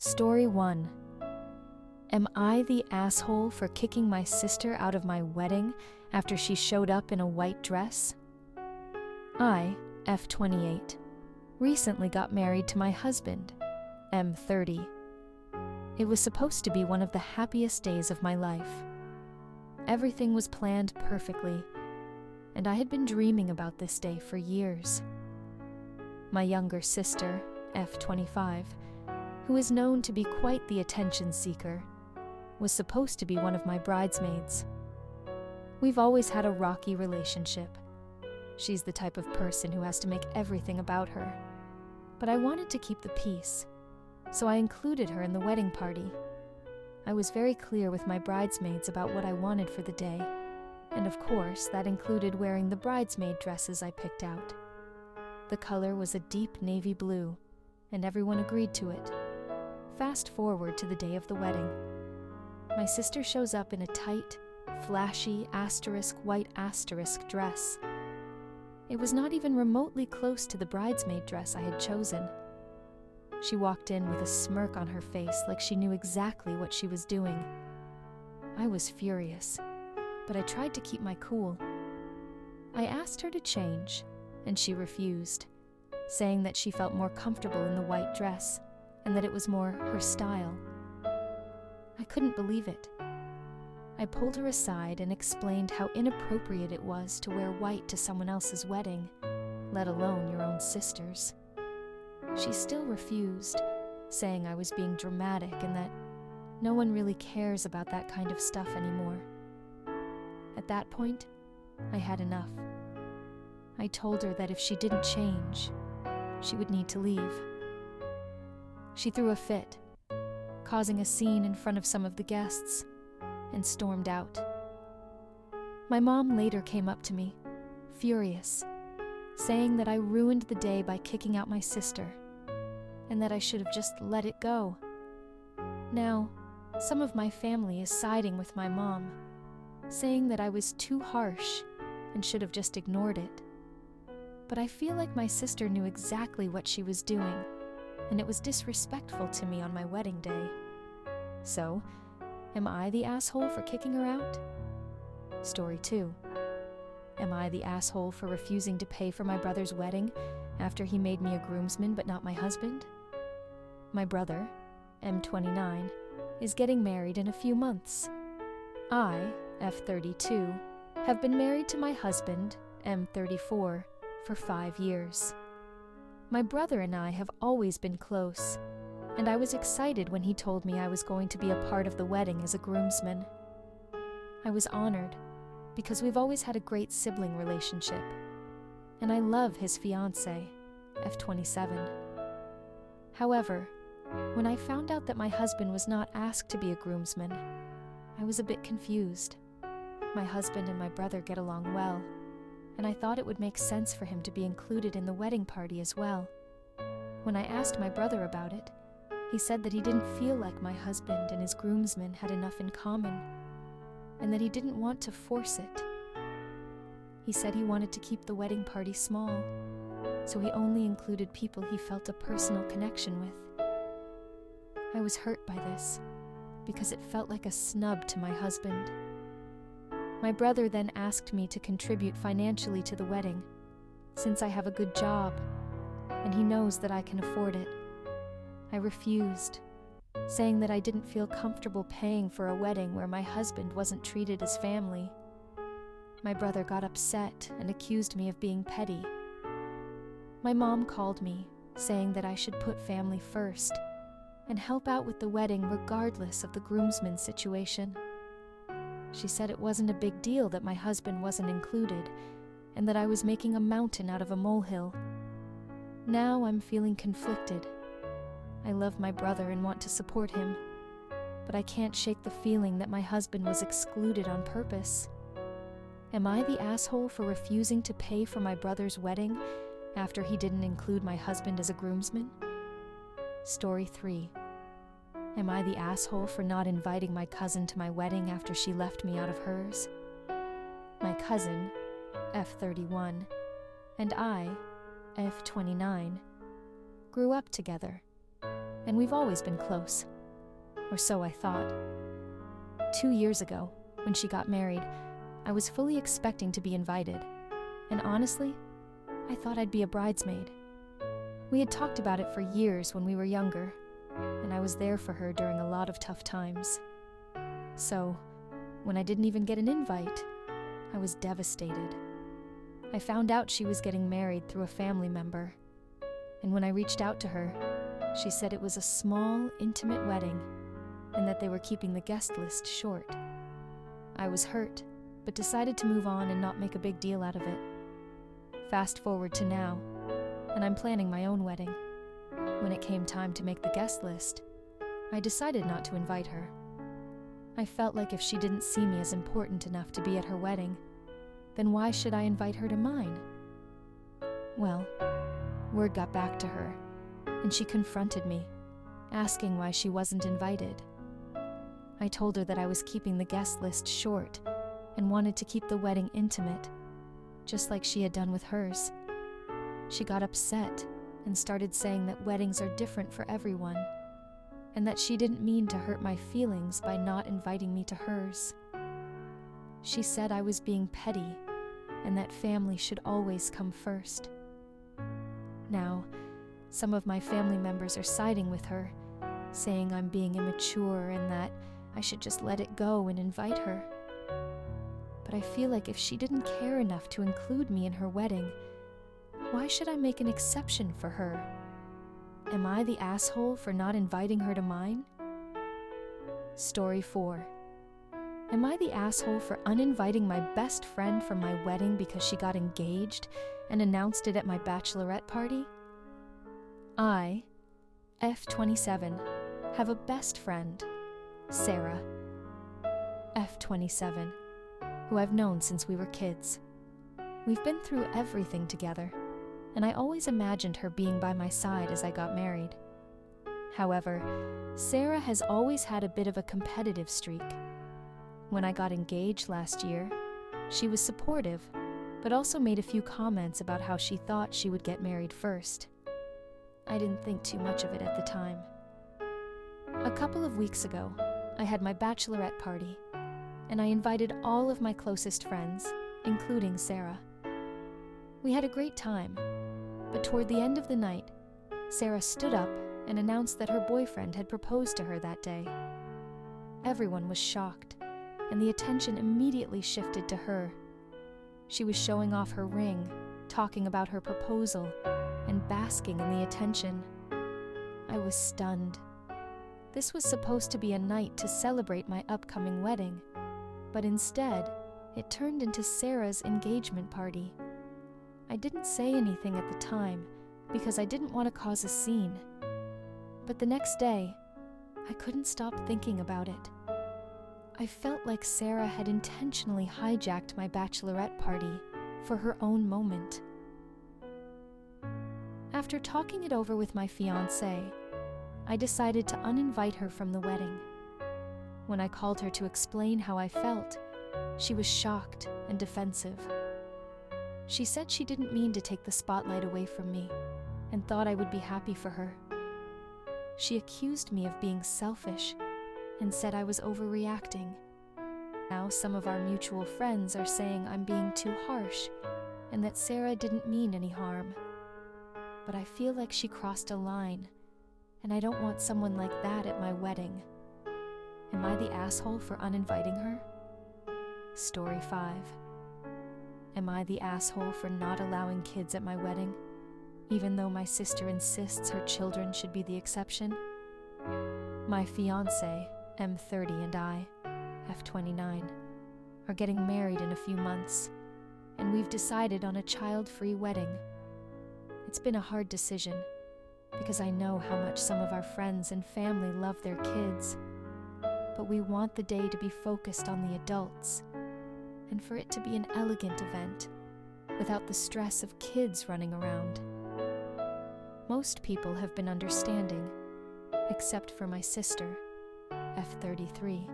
Story 1. Am I the asshole for kicking my sister out of my wedding after she showed up in a white dress? I, F28, recently got married to my husband, M30. It was supposed to be one of the happiest days of my life. Everything was planned perfectly, and I had been dreaming about this day for years. My younger sister, F25, who is known to be quite the attention seeker, was supposed to be one of my bridesmaids. We've always had a rocky relationship. She's the type of person who has to make everything about her. But I wanted to keep the peace, so I included her in the wedding party. I was very clear with my bridesmaids about what I wanted for the day, and of course that included wearing the bridesmaid dresses I picked out. The color was a deep navy blue, and everyone agreed to it. Fast forward to the day of the wedding. My sister shows up in a tight, flashy white asterisk dress. It was not even remotely close to the bridesmaid dress I had chosen. She walked in with a smirk on her face like she knew exactly what she was doing. I was furious, but I tried to keep my cool. I asked her to change, and she refused, saying that she felt more comfortable in the white dress and that it was more her style. I couldn't believe it. I pulled her aside and explained how inappropriate it was to wear white to someone else's wedding, let alone your own sister's. She still refused, saying I was being dramatic and that no one really cares about that kind of stuff anymore. At that point, I had enough. I told her that if she didn't change, she would need to leave. She threw a fit, causing a scene in front of some of the guests, and stormed out. My mom later came up to me, furious, saying that I ruined the day by kicking out my sister, and that I should have just let it go. Now, some of my family is siding with my mom, saying that I was too harsh and should have just ignored it. But I feel like my sister knew exactly what she was doing, and it was disrespectful to me on my wedding day. So, am I the asshole for kicking her out? Story 2. Am I the asshole for refusing to pay for my brother's wedding after he made me a groomsman but not my husband? My brother, M29, is getting married in a few months. I, F32, have been married to my husband, M34, for 5 years. My brother and I have always been close, and I was excited when he told me I was going to be a part of the wedding as a groomsman. I was honored because we've always had a great sibling relationship, and I love his fiancée, F27. However, when I found out that my husband was not asked to be a groomsman, I was a bit confused. My husband and my brother get along well, and I thought it would make sense for him to be included in the wedding party as well. When I asked my brother about it, he said that he didn't feel like my husband and his groomsmen had enough in common, and that he didn't want to force it. He said he wanted to keep the wedding party small, so he only included people he felt a personal connection with. I was hurt by this, because it felt like a snub to my husband. My brother then asked me to contribute financially to the wedding, since I have a good job, and he knows that I can afford it. I refused, saying that I didn't feel comfortable paying for a wedding where my husband wasn't treated as family. My brother got upset and accused me of being petty. My mom called me, saying that I should put family first and help out with the wedding regardless of the groomsman situation. She said it wasn't a big deal that my husband wasn't included, and that I was making a mountain out of a molehill. Now I'm feeling conflicted. I love my brother and want to support him, but I can't shake the feeling that my husband was excluded on purpose. Am I the asshole for refusing to pay for my brother's wedding after he didn't include my husband as a groomsman? Story 3. Am I the asshole for not inviting my cousin to my wedding after she left me out of hers? My cousin, F31, and I, F29, grew up together, and we've always been close. Or so I thought. 2 years ago, when she got married, I was fully expecting to be invited, and honestly, I thought I'd be a bridesmaid. We had talked about it for years when we were younger, and I was there for her during a lot of tough times. So, when I didn't even get an invite, I was devastated. I found out she was getting married through a family member, and when I reached out to her, she said it was a small, intimate wedding, and that they were keeping the guest list short. I was hurt, but decided to move on and not make a big deal out of it. Fast forward to now, and I'm planning my own wedding. When it came time to make the guest list, I decided not to invite her. I felt like if she didn't see me as important enough to be at her wedding, then why should I invite her to mine? Well, word got back to her, and she confronted me, asking why she wasn't invited. I told her that I was keeping the guest list short and wanted to keep the wedding intimate, just like she had done with hers. She got upset and started saying that weddings are different for everyone, and that she didn't mean to hurt my feelings by not inviting me to hers. She said I was being petty and that family should always come first. Now, some of my family members are siding with her, saying I'm being immature and that I should just let it go and invite her. But I feel like if she didn't care enough to include me in her wedding, why should I make an exception for her? Am I the asshole for not inviting her to mine? Story 4. Am I the asshole for uninviting my best friend from my wedding because she got engaged and announced it at my bachelorette party? I, F27, have a best friend, Sarah, F27, who I've known since we were kids. We've been through everything together, and I always imagined her being by my side as I got married. However, Sarah has always had a bit of a competitive streak. When I got engaged last year, she was supportive, but also made a few comments about how she thought she would get married first. I didn't think too much of it at the time. A couple of weeks ago, I had my bachelorette party, and I invited all of my closest friends, including Sarah. We had a great time, but toward the end of the night, Sarah stood up and announced that her boyfriend had proposed to her that day. Everyone was shocked, and the attention immediately shifted to her. She was showing off her ring, talking about her proposal, and basking in the attention. I was stunned. This was supposed to be a night to celebrate my upcoming wedding, but instead, it turned into Sarah's engagement party. I didn't say anything at the time because I didn't want to cause a scene. But the next day, I couldn't stop thinking about it. I felt like Sarah had intentionally hijacked my bachelorette party for her own moment. After talking it over with my fiancé, I decided to uninvite her from the wedding. When I called her to explain how I felt, she was shocked and defensive. She said she didn't mean to take the spotlight away from me and thought I would be happy for her. She accused me of being selfish and said I was overreacting. Now some of our mutual friends are saying I'm being too harsh and that Sarah didn't mean any harm. But I feel like she crossed a line, and I don't want someone like that at my wedding. Am I the asshole for uninviting her? Story 5. Am I the asshole for not allowing kids at my wedding, even though my sister insists her children should be the exception? My fiancé, M30, and I, F29, are getting married in a few months, and we've decided on a child-free wedding. It's been a hard decision, because I know how much some of our friends and family love their kids, but we want the day to be focused on the adults, and for it to be an elegant event, without the stress of kids running around. Most people have been understanding, except for my sister, F33.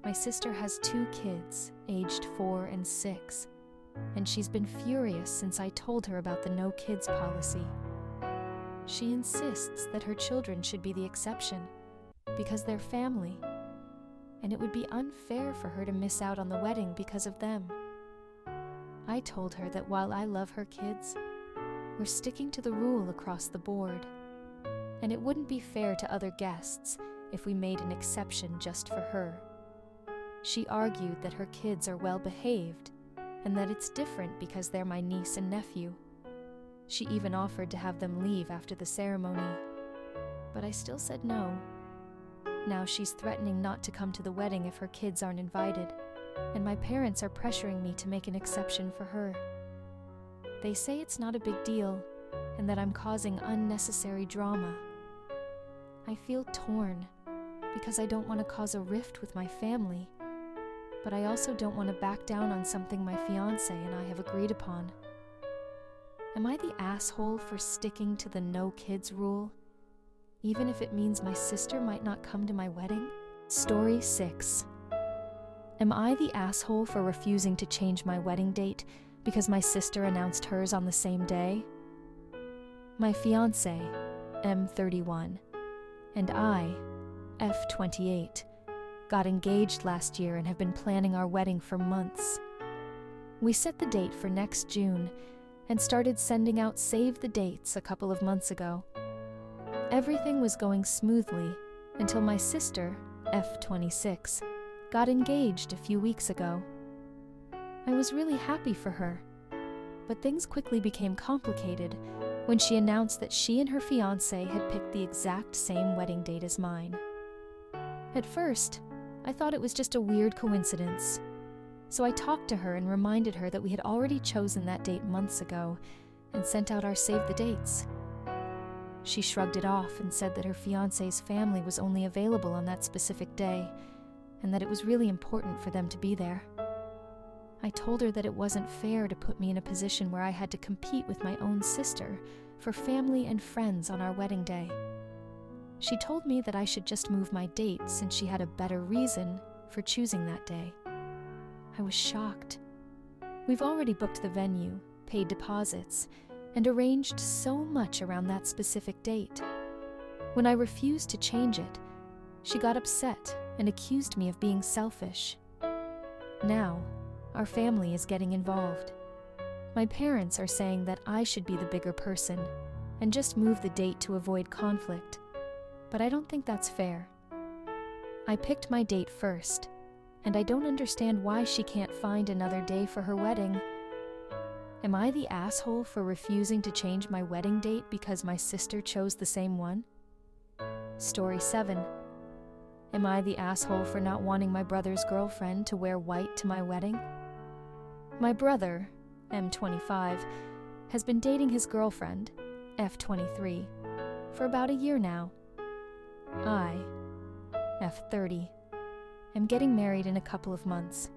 My sister has 2 kids, aged 4 and 6, and she's been furious since I told her about the no kids policy. She insists that her children should be the exception because they're family, and it would be unfair for her to miss out on the wedding because of them. I told her that while I love her kids, we're sticking to the rule across the board, and it wouldn't be fair to other guests if we made an exception just for her. She argued that her kids are well behaved and that it's different because they're my niece and nephew. She even offered to have them leave after the ceremony, but I still said no. Now she's threatening not to come to the wedding if her kids aren't invited, and my parents are pressuring me to make an exception for her. They say it's not a big deal and that I'm causing unnecessary drama. I feel torn because I don't want to cause a rift with my family, but I also don't want to back down on something my fiancé and I have agreed upon. Am I the asshole for sticking to the no kids rule, even if it means my sister might not come to my wedding? Story 6. Am I the asshole for refusing to change my wedding date because my sister announced hers on the same day? My fiancé, M31, and I, F28, got engaged last year and have been planning our wedding for months. We set the date for next June and started sending out save the dates a couple of months ago. Everything was going smoothly until my sister, F26, got engaged a few weeks ago. I was really happy for her, but things quickly became complicated when she announced that she and her fiancé had picked the exact same wedding date as mine. At first, I thought it was just a weird coincidence, so I talked to her and reminded her that we had already chosen that date months ago and sent out our save the dates. She shrugged it off and said that her fiancé's family was only available on that specific day and that it was really important for them to be there. I told her that it wasn't fair to put me in a position where I had to compete with my own sister for family and friends on our wedding day. She told me that I should just move my date since she had a better reason for choosing that day. I was shocked. We've already booked the venue, paid deposits, and arranged so much around that specific date. When I refused to change it, she got upset and accused me of being selfish. Now, our family is getting involved. My parents are saying that I should be the bigger person and just move the date to avoid conflict, but I don't think that's fair. I picked my date first, and I don't understand why she can't find another day for her wedding. Am I the asshole for refusing to change my wedding date because my sister chose the same one? Story 7. Am I the asshole for not wanting my brother's girlfriend to wear white to my wedding? My brother, M25, has been dating his girlfriend, F23, for about a year now. I, F30, am getting married in a couple of months,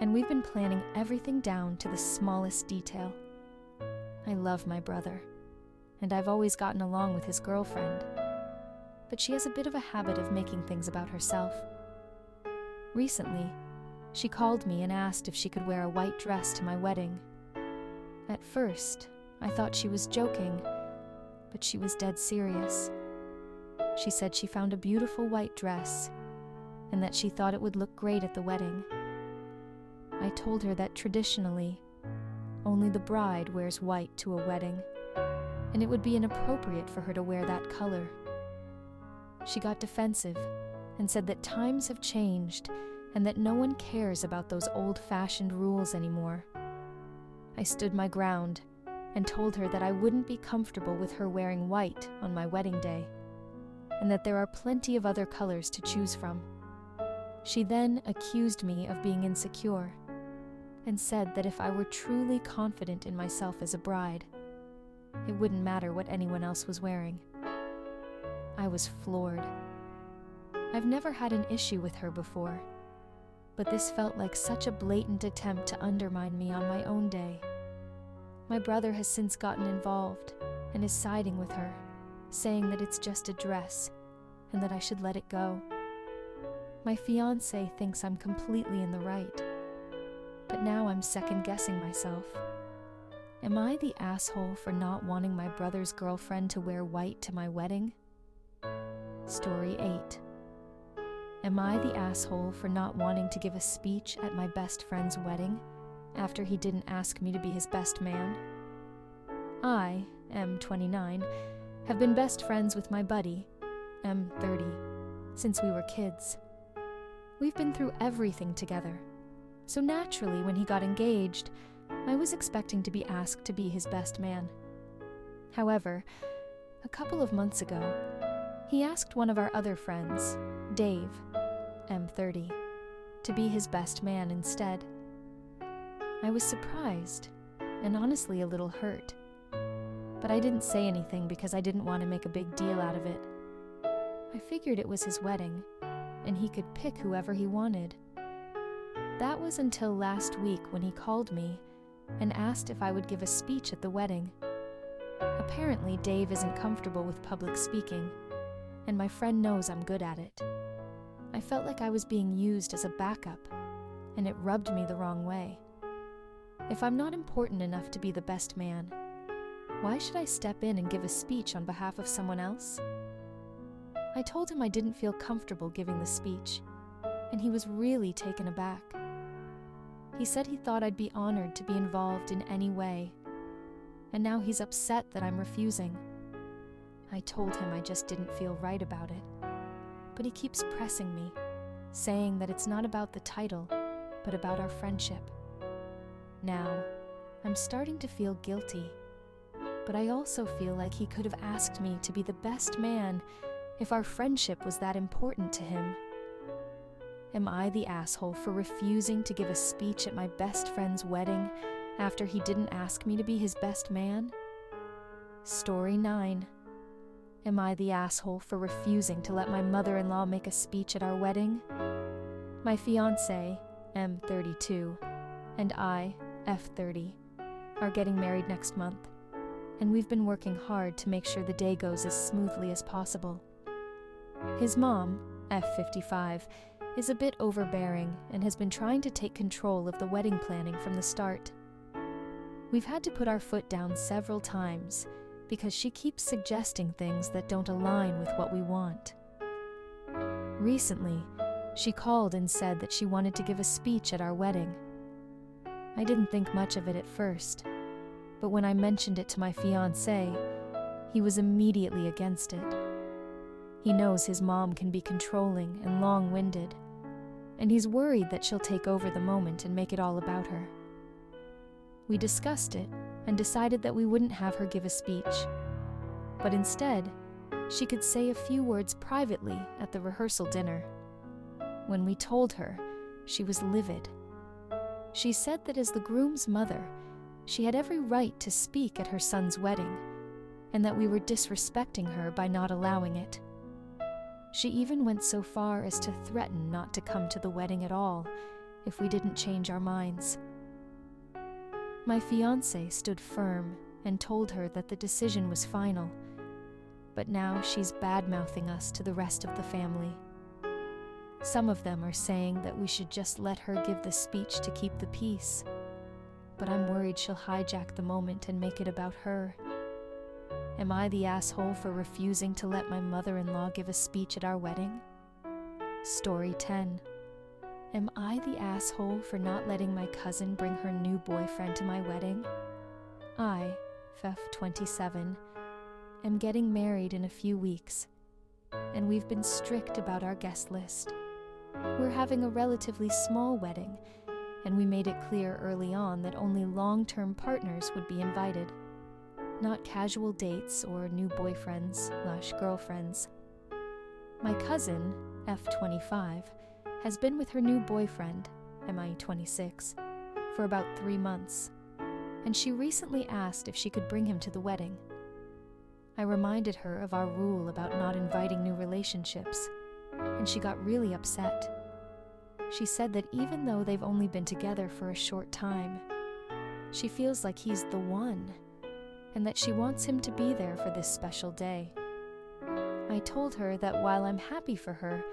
and we've been planning everything down to the smallest detail. I love my brother, and I've always gotten along with his girlfriend, but she has a bit of a habit of making things about herself. Recently, she called me and asked if she could wear a white dress to my wedding. At first, I thought she was joking, but she was dead serious. She said she found a beautiful white dress and that she thought it would look great at the wedding. I told her that traditionally, only the bride wears white to a wedding, and it would be inappropriate for her to wear that color. She got defensive and said that times have changed and that no one cares about those old-fashioned rules anymore. I stood my ground and told her that I wouldn't be comfortable with her wearing white on my wedding day, and that there are plenty of other colors to choose from. She then accused me of being insecure and said that if I were truly confident in myself as a bride, it wouldn't matter what anyone else was wearing. I was floored. I've never had an issue with her before, but this felt like such a blatant attempt to undermine me on my own day. My brother has since gotten involved and is siding with her, saying that it's just a dress and that I should let it go. My fiancé thinks I'm completely in the right, but now I'm second-guessing myself. Am I the asshole for not wanting my brother's girlfriend to wear white to my wedding? Story 8. Am I the asshole for not wanting to give a speech at my best friend's wedding after he didn't ask me to be his best man? I, M29, have been best friends with my buddy, M30, since we were kids. We've been through everything together, so naturally when he got engaged, I was expecting to be asked to be his best man. However, a couple of months ago, he asked one of our other friends, Dave, M30, to be his best man instead. I was surprised, and honestly a little hurt. But I didn't say anything because I didn't want to make a big deal out of it. I figured it was his wedding, and he could pick whoever he wanted. That was until last week when he called me and asked if I would give a speech at the wedding. Apparently, Dave isn't comfortable with public speaking, and my friend knows I'm good at it. I felt like I was being used as a backup, and it rubbed me the wrong way. If I'm not important enough to be the best man, why should I step in and give a speech on behalf of someone else? I told him I didn't feel comfortable giving the speech, and he was really taken aback. He said he thought I'd be honored to be involved in any way, and now he's upset that I'm refusing. I told him I just didn't feel right about it, but he keeps pressing me, saying that it's not about the title, but about our friendship. Now, I'm starting to feel guilty, but I also feel like he could have asked me to be the best man if our friendship was that important to him. Am I the asshole for refusing to give a speech at my best friend's wedding after he didn't ask me to be his best man? Story 9. Am I the asshole for refusing to let my mother-in-law make a speech at our wedding? My fiancé, M32, and I, F30, are getting married next month, and we've been working hard to make sure the day goes as smoothly as possible. His mom, F55, is a bit overbearing and has been trying to take control of the wedding planning from the start. We've had to put our foot down several times because she keeps suggesting things that don't align with what we want. Recently, she called and said that she wanted to give a speech at our wedding. I didn't think much of it at first, but when I mentioned it to my fiancé, he was immediately against it. He knows his mom can be controlling and long-winded, and he's worried that she'll take over the moment and make it all about her. We discussed it and decided that we wouldn't have her give a speech, but instead, she could say a few words privately at the rehearsal dinner. When we told her, she was livid. She said that as the groom's mother, she had every right to speak at her son's wedding, and that we were disrespecting her by not allowing it. She even went so far as to threaten not to come to the wedding at all if we didn't change our minds. My fiancé stood firm and told her that the decision was final, but now she's bad-mouthing us to the rest of the family. Some of them are saying that we should just let her give the speech to keep the peace, but I'm worried she'll hijack the moment and make it about her. Am I the asshole for refusing to let my mother-in-law give a speech at our wedding? Story 10. Am I the asshole for not letting my cousin bring her new boyfriend to my wedding? I, Fef27, am getting married in a few weeks, and we've been strict about our guest list. We're having a relatively small wedding, and we made it clear early on that only long-term partners would be invited, not casual dates or new boyfriends/girlfriends. My cousin, F25, has been with her new boyfriend, MI26, for about 3 months, and she recently asked if she could bring him to the wedding. I reminded her of our rule about not inviting new relationships, and she got really upset. She said that even though they've only been together for a short time, she feels like he's the one, and that she wants him to be there for this special day. I told her that while I'm happy for her,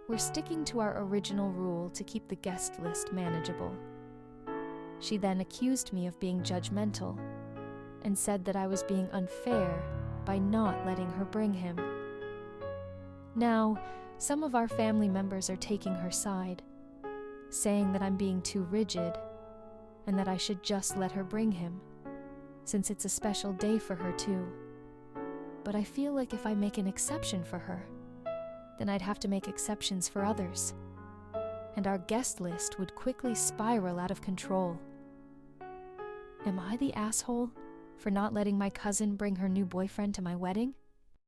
we're sticking to our original rule to keep the guest list manageable. She then accused me of being judgmental and said that I was being unfair by not letting her bring him. Now, some of our family members are taking her side, saying that I'm being too rigid and that I should just let her bring him, since it's a special day for her too. But I feel like if I make an exception for her, then I'd have to make exceptions for others, and our guest list would quickly spiral out of control. Am I the asshole for not letting my cousin bring her new boyfriend to my wedding?